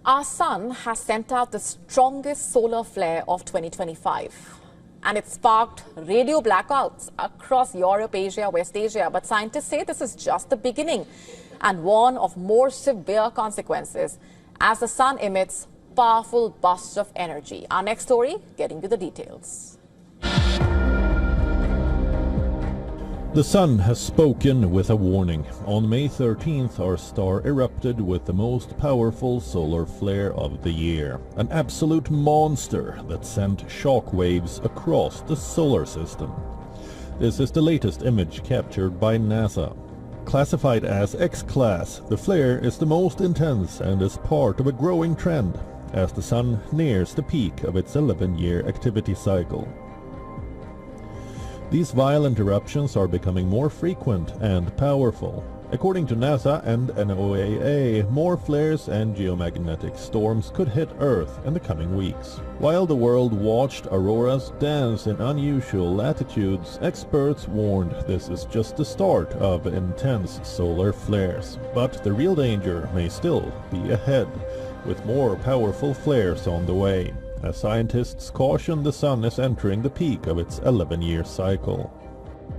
Our sun has sent out the strongest solar flare of 2025, and it sparked radio blackouts across Europe, Asia, West Asia. But scientists say this is just the beginning and warn of more severe consequences as the sun emits powerful bursts of energy. Our next story, getting to the details. The sun has spoken with a warning. On May 13th, our star erupted with the most powerful solar flare of the year. An absolute monster that sent shock waves across the solar system. This is the latest image captured by NASA. Classified as X-class, the flare is the most intense and is part of a growing trend as the sun nears the peak of its 11-year activity cycle. These violent eruptions are becoming more frequent and powerful. According to NASA and NOAA, more flares and geomagnetic storms could hit Earth in the coming weeks. While the world watched auroras dance in unusual latitudes, experts warned this is just the start of intense solar flares. But the real danger may still be ahead, with more powerful flares on the way. As scientists caution, the sun is entering the peak of its 11-year cycle.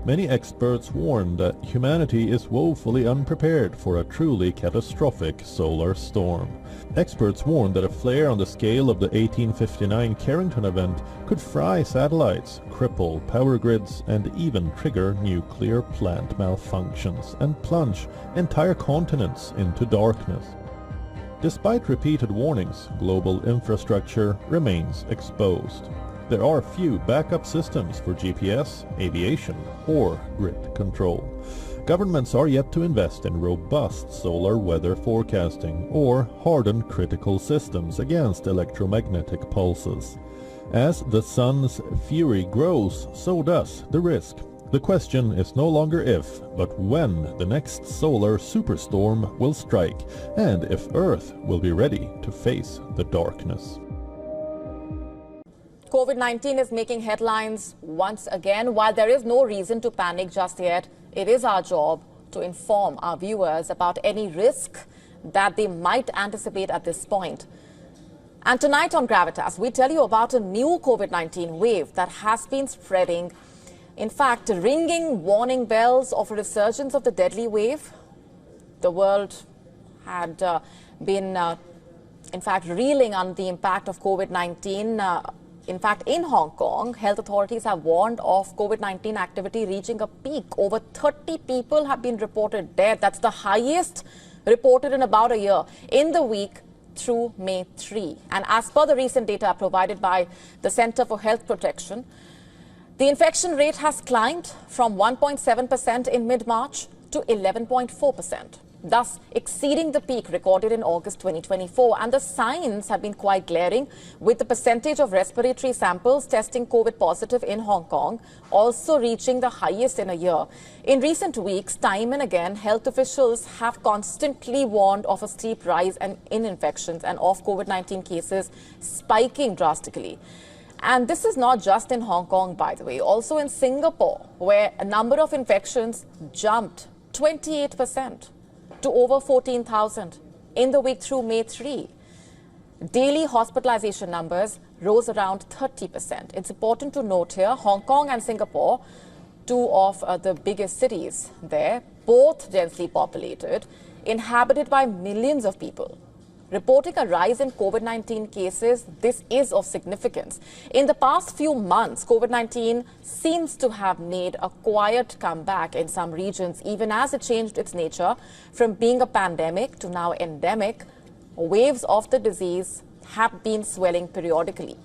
Many experts warn that humanity is woefully unprepared for a truly catastrophic solar storm. Experts warn that a flare on the scale of the 1859 Carrington event could fry satellites, cripple power grids, and even trigger nuclear plant malfunctions and plunge entire continents into darkness. Despite repeated warnings, global infrastructure remains exposed. There are few backup systems for GPS, aviation, or grid control. Governments are yet to invest in robust solar weather forecasting or harden critical systems against electromagnetic pulses. As the sun's fury grows, so does the risk. The question is no longer if, but when the next solar superstorm will strike, and if Earth will be ready to face the darkness. COVID-19 is making headlines once again. While there is no reason to panic just yet, it is our job to inform our viewers about any risk that they might anticipate at this point. And tonight on Gravitas, we tell you about a new COVID-19 wave that has been spreading. In fact, ringing warning bells of a resurgence of the deadly wave. The world had been, in fact, reeling under the impact of COVID-19. In fact, in Hong Kong, health authorities have warned of COVID-19 activity reaching a peak. Over 30 people have been reported dead. That's the highest reported in about a year in the week through May 3. And as per the recent data provided by the Center for Health Protection, the infection rate has climbed from 1.7% in mid-March to 11.4%, thus exceeding the peak recorded in August 2024. And the signs have been quite glaring, with the percentage of respiratory samples testing COVID positive in Hong Kong also reaching the highest in a year. In recent weeks, time and again, health officials have constantly warned of a steep rise in infections and of COVID-19 cases spiking drastically. And this is not just in Hong Kong, by the way, also in Singapore, where a number of infections jumped 28% to over 14,000 in the week through May 3. Daily hospitalization numbers rose around 30%. It's important to note here, Hong Kong and Singapore, two of the biggest cities there, both densely populated, inhabited by millions of people. Reporting a rise in COVID-19 cases, this is of significance. In the past few months, COVID-19 seems to have made a quiet comeback in some regions, even as it changed its nature from being a pandemic to now endemic. Waves of the disease have been swelling periodically.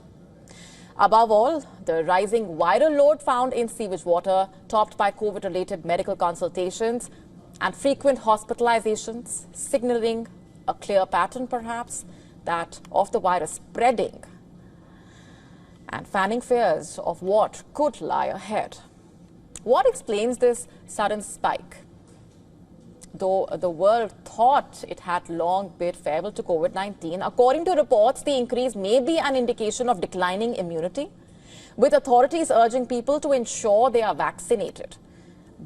Above all, the rising viral load found in sewage water, topped by COVID-related medical consultations and frequent hospitalizations, signaling a clear pattern, perhaps, that of the virus spreading and fanning fears of what could lie ahead. What explains this sudden spike? Though the world thought it had long bid farewell to COVID-19, according to reports, the increase may be an indication of declining immunity, with authorities urging people to ensure they are vaccinated.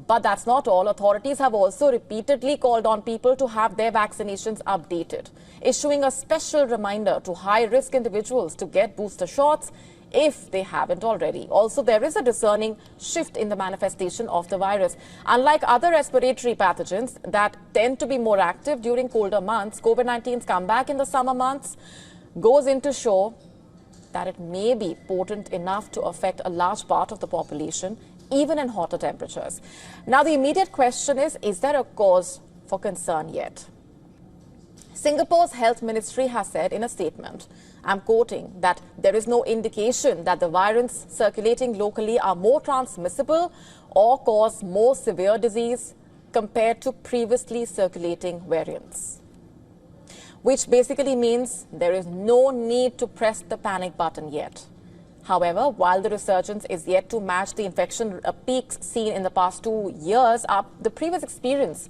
But that's not all. Authorities have also repeatedly called on people to have their vaccinations updated, issuing a special reminder to high-risk individuals to get booster shots if they haven't already. Also, there is a discerning shift in the manifestation of the virus. Unlike other respiratory pathogens that tend to be more active during colder months, COVID-19's comeback in the summer months goes into show that it may be potent enough to affect a large part of the population, even in hotter temperatures. Now, the immediate question is there a cause for concern yet? Singapore's health ministry has said in a statement, I'm quoting, that there is no indication that the variants circulating locally are more transmissible or cause more severe disease compared to previously circulating variants. Which basically means there is no need to press the panic button yet. However, while the resurgence is yet to match the infection peaks seen in the past 2 years, the previous experience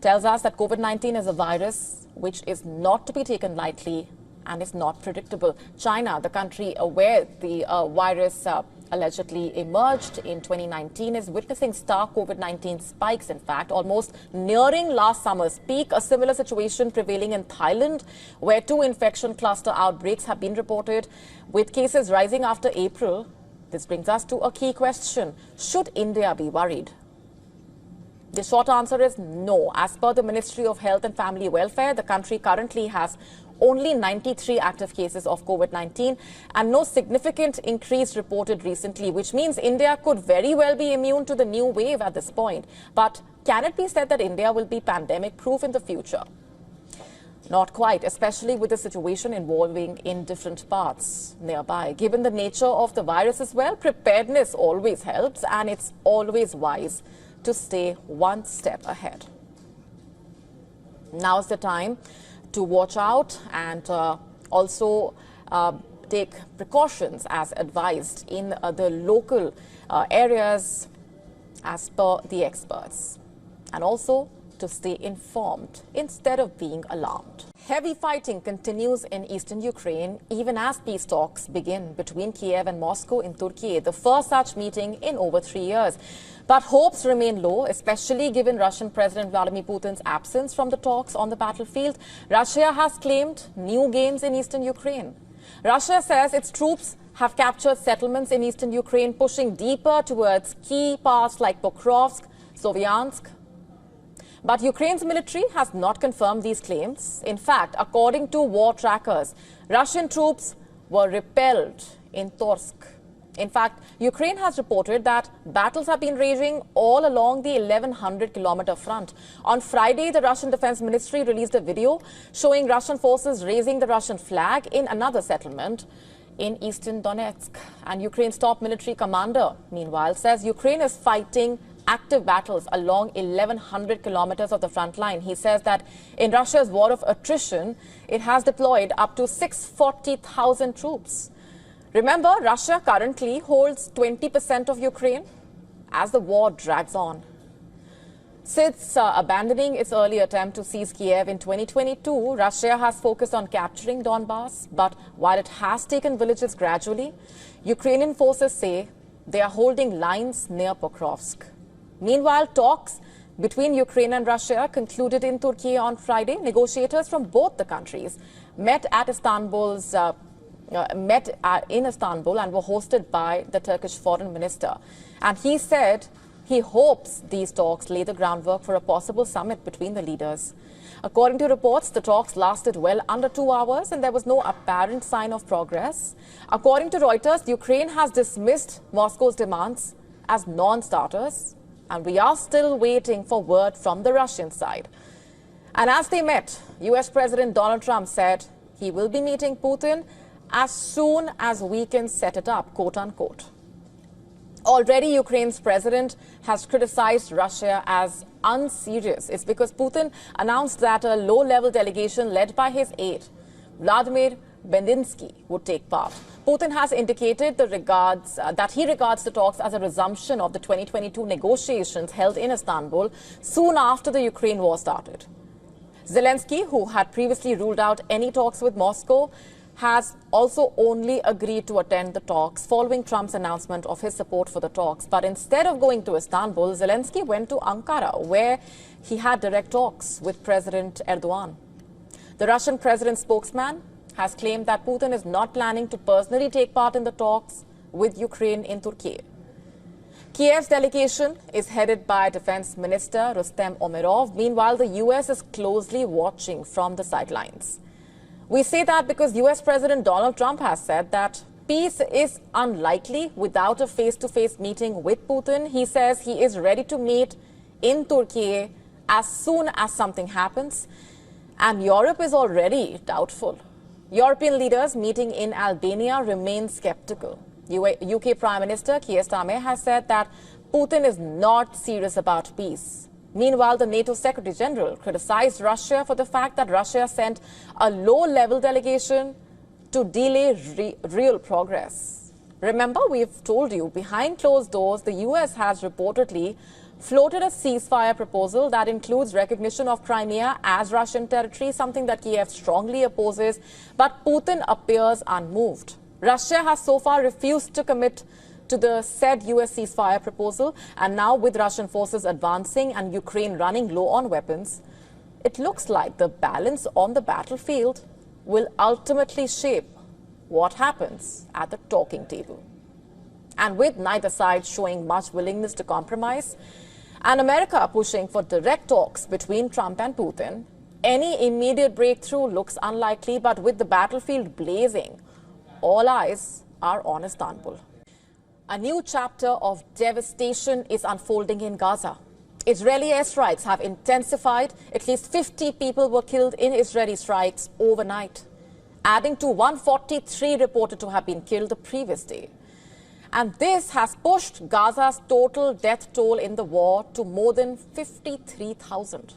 tells us that COVID-19 is a virus which is not to be taken lightly and is not predictable. China, the country where the virus allegedly emerged in 2019, is witnessing stark COVID-19 spikes, in fact, almost nearing last summer's peak. A similar situation prevailing in Thailand, where 2 infection cluster outbreaks have been reported, with cases rising after April. This brings us to a key question. Should India be worried? The short answer is no. As per the Ministry of Health and Family Welfare, the country currently has only 93 active cases of COVID-19 and no significant increase reported recently, which means India could very well be immune to the new wave at this point. But can it be said that India will be pandemic-proof in the future? Not quite, especially with the situation evolving in different parts nearby. Given the nature of the virus as well, preparedness always helps, and it's always wise to stay one step ahead. Now's the time to watch out and also take precautions as advised in the local areas as per the experts, and also to stay informed instead of being alarmed. Heavy fighting continues in eastern Ukraine even as peace talks begin between Kiev and Moscow in Turkey, the first such meeting in over 3 years. But hopes remain low, especially given Russian President Vladimir Putin's absence from the talks on the battlefield. Russia has claimed new gains in eastern Ukraine. Russia says its troops have captured settlements in eastern Ukraine, pushing deeper towards key parts like Pokrovsk, Sovyansk. But Ukraine's military has not confirmed these claims. In fact, according to war trackers, Russian troops were repelled in Torsk. In fact, Ukraine has reported that battles have been raging all along the 1,100-kilometer front. On Friday, the Russian Defense Ministry released a video showing Russian forces raising the Russian flag in another settlement in eastern Donetsk. And Ukraine's top military commander, meanwhile, says Ukraine is fighting active battles along 1,100 kilometers of the front line. He says that in Russia's war of attrition, it has deployed up to 640,000 troops. Remember, Russia currently holds 20% of Ukraine as the war drags on. Since abandoning its early attempt to seize Kiev in 2022, Russia has focused on capturing Donbass. But while it has taken villages gradually, Ukrainian forces say they are holding lines near Pokrovsk. Meanwhile, talks between Ukraine and Russia concluded in Turkey on Friday. Negotiators from both the countries met in Istanbul and were hosted by the Turkish foreign minister. And he said he hopes these talks lay the groundwork for a possible summit between the leaders. According to reports, the talks lasted well under 2 hours and there was no apparent sign of progress. According to Reuters, Ukraine has dismissed Moscow's demands as non-starters, and we are still waiting for word from the Russian side. And as they met, US President Donald Trump said he will be meeting Putin as soon as we can set it up, quote unquote. Already, Ukraine's president has criticized Russia as unserious. It's because Putin announced that a low-level delegation led by his aide, Vladimir Bendinsky, would take part. Putin has indicated that he regards the talks as a resumption of the 2022 negotiations held in Istanbul soon after the Ukraine war started. Zelensky, who had previously ruled out any talks with Moscow, has also only agreed to attend the talks following Trump's announcement of his support for the talks. But instead of going to Istanbul, Zelensky went to Ankara, where he had direct talks with President Erdogan. The Russian president's spokesman has claimed that Putin is not planning to personally take part in the talks with Ukraine in Turkey. Kiev's delegation is headed by Defense Minister Rustem Umerov. Meanwhile, the U.S. is closely watching from the sidelines. We say that because U.S. President Donald Trump has said that peace is unlikely without a face-to-face meeting with Putin. He says he is ready to meet in Turkey as soon as something happens. And Europe is already doubtful. European leaders meeting in Albania remain skeptical. UK Prime Minister Keir Starmer has said that Putin is not serious about peace. Meanwhile, the NATO Secretary General criticized Russia for the fact that Russia sent a low-level delegation to delay real progress. Remember, we've told you, behind closed doors, the US has reportedly floated a ceasefire proposal that includes recognition of Crimea as Russian territory, something that Kiev strongly opposes, but Putin appears unmoved. Russia has so far refused to commit to the said US ceasefire proposal, and now with Russian forces advancing and Ukraine running low on weapons, it looks like the balance on the battlefield will ultimately shape what happens at the talking table. And with neither side showing much willingness to compromise, and America pushing for direct talks between Trump and Putin, any immediate breakthrough looks unlikely. But with the battlefield blazing, all eyes are on Istanbul. A new chapter of devastation is unfolding in Gaza. Israeli airstrikes have intensified. At least 50 people were killed in Israeli strikes overnight, adding to 143 reported to have been killed the previous day. And this has pushed Gaza's total death toll in the war to more than 53,000.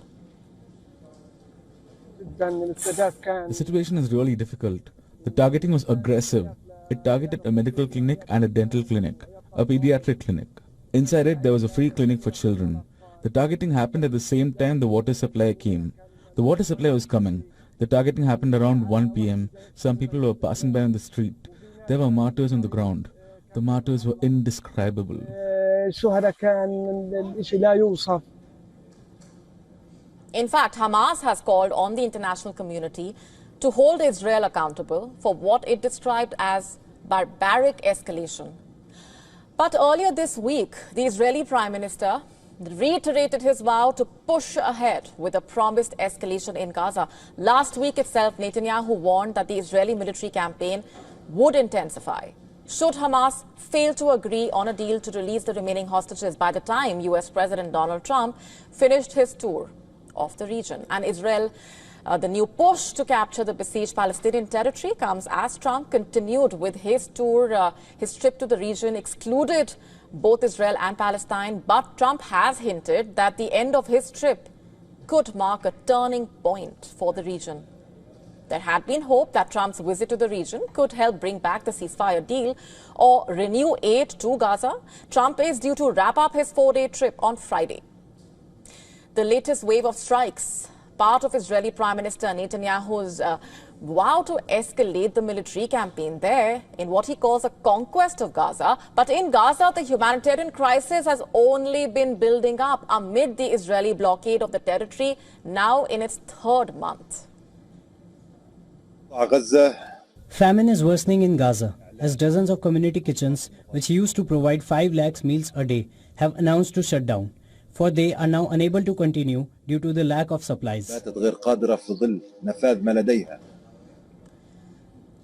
The situation is really difficult. The targeting was aggressive. It targeted a medical clinic and a dental clinic, a pediatric clinic. Inside it, there was a free clinic for children. The targeting happened at the same time the water supply came. The water supply was coming. The targeting happened around 1 p.m. Some people were passing by on the street. There were martyrs on the ground. The martyrs were indescribable. In fact, Hamas has called on the international community to hold Israel accountable for what it described as barbaric escalation. But earlier this week, the Israeli Prime Minister reiterated his vow to push ahead with a promised escalation in Gaza. Last week itself, Netanyahu warned that the Israeli military campaign would intensify should Hamas fail to agree on a deal to release the remaining hostages by the time US President Donald Trump finished his tour of the region. And Israel, the new push to capture the besieged Palestinian territory comes as Trump continued with his tour. His trip to the region excluded both Israel and Palestine, but Trump has hinted that the end of his trip could mark a turning point for the region. There had been hope that Trump's visit to the region could help bring back the ceasefire deal or renew aid to Gaza. Trump is due to wrap up his 4-day trip on Friday. The latest wave of strikes, part of Israeli Prime Minister Netanyahu's vow to escalate the military campaign there in what he calls a conquest of Gaza. But in Gaza, the humanitarian crisis has only been building up amid the Israeli blockade of the territory, now in its 3rd month. Famine is worsening in Gaza as dozens of community kitchens, which used to provide 5 lakhs meals a day, have announced to shut down, for they are now unable to continue due to the lack of supplies.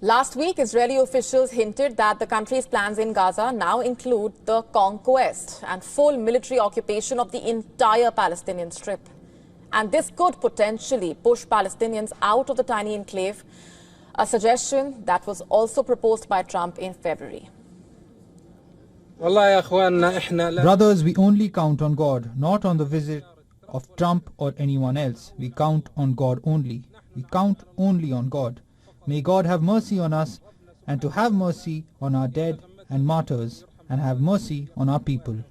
Last week, Israeli officials hinted that the country's plans in Gaza now include the conquest and full military occupation of the entire Palestinian Strip. And this could potentially push Palestinians out of the tiny enclave, a suggestion that was also proposed by Trump in February. Brothers, we only count on God, not on the visit of Trump or anyone else. We count on God only. We count only on God. May God have mercy on us, and to have mercy on our dead and martyrs, and have mercy on our people.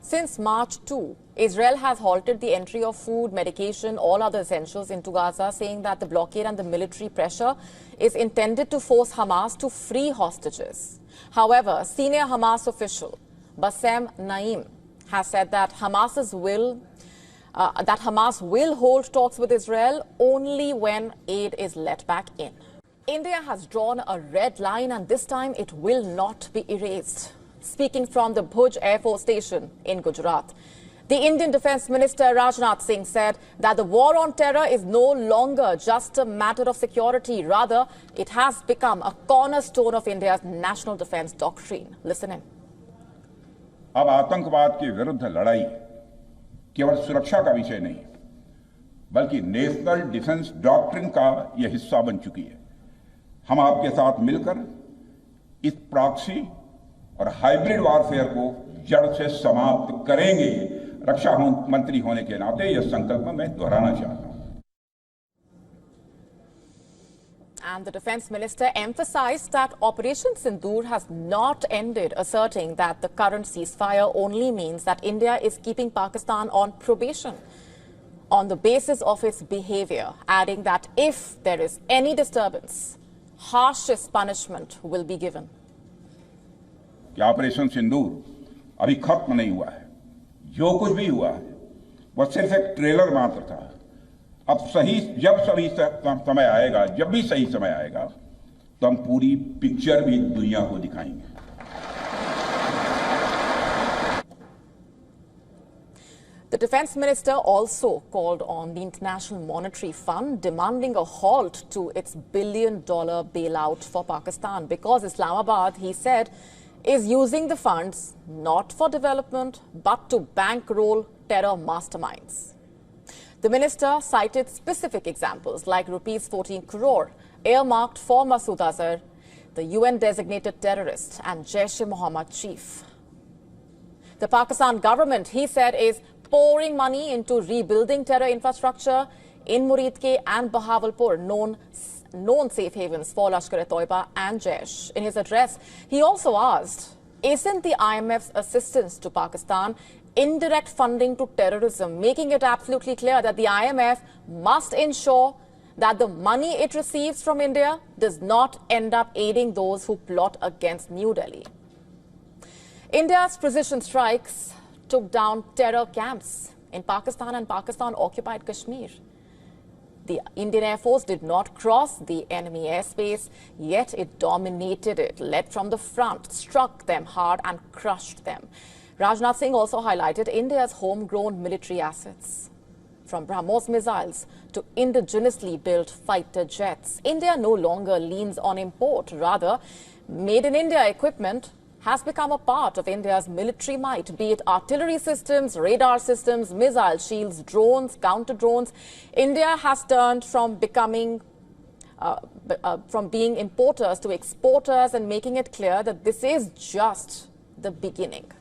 Since March 2, Israel has halted the entry of food, medication, all other essentials into Gaza, saying that the blockade and the military pressure is intended to force Hamas to free hostages. However, senior Hamas official Bassem Naim has said that Hamas will hold talks with Israel only when aid is let back in. India has drawn a red line, and this time it will not be erased. Speaking from the Bhuj Air Force Station in Gujarat, the Indian Defence Minister Rajnath Singh said that the war on terror is no longer just a matter of security. Rather, it has become a cornerstone of India's national defence doctrine. Listen in. अब आतंकवाद के विरुद्ध लड़ाई केवल सुरक्षा का विषय नहीं, बल्कि नेशनल डिफेंस डॉक्ट्रिन का यह हिस्सा बन चुकी है। हम आपके साथ मिलकर इस प्रॉक्सी और हाइब्रिड वॉरफेयर को जड़ से समाप्त करेंगे। रक्षा मंत्री होने के नाते यह संकल्प मैं दोहराना चाहता हूं। And the Defence Minister emphasized that Operation Sindoor has not ended, asserting that the current ceasefire only means that India is keeping Pakistan on probation on the basis of its behavior, adding that if there is any disturbance, harshest punishment will be given. Operation Sindoor अभी खत्म नहीं हुआ है। जो कुछ भी हुआ है वह सिर्फ एक ट्रेलर मात्र था। अब जब समय आएगा, जब भी सही समय आएगा, तो हम पूरी पिक्चर भी दुनिया को दिखाएंगे। The Defence Minister also called on the International Monetary Fund, demanding a halt to its billion-dollar bailout for Pakistan, because Islamabad, he said, is using the funds not for development but to bankroll terror masterminds. The minister cited specific examples like rupees 14 crore earmarked for Masood Azhar, the UN-designated terrorist and Jaish-e-Mohammed chief. The Pakistan government, he said, is pouring money into rebuilding terror infrastructure in Muridke and Bahawalpur, known safe havens for Lashkar-e-Toiba and Jaish. In his address, he also asked, isn't the IMF's assistance to Pakistan indirect funding to terrorism, making it absolutely clear that the IMF must ensure that the money it receives from India does not end up aiding those who plot against New Delhi. India's precision strikes took down terror camps in Pakistan and Pakistan-occupied Kashmir. The Indian Air Force did not cross the enemy airspace, yet it dominated it, led from the front, struck them hard and crushed them. Rajnath Singh also highlighted India's homegrown military assets. From BrahMos missiles to indigenously built fighter jets, India no longer leans on import. Rather, made-in-India equipment has become a part of India's military might, be it artillery systems, radar systems, missile shields, drones, counter-drones. India has turned from being importers to exporters, and making it clear that this is just the beginning.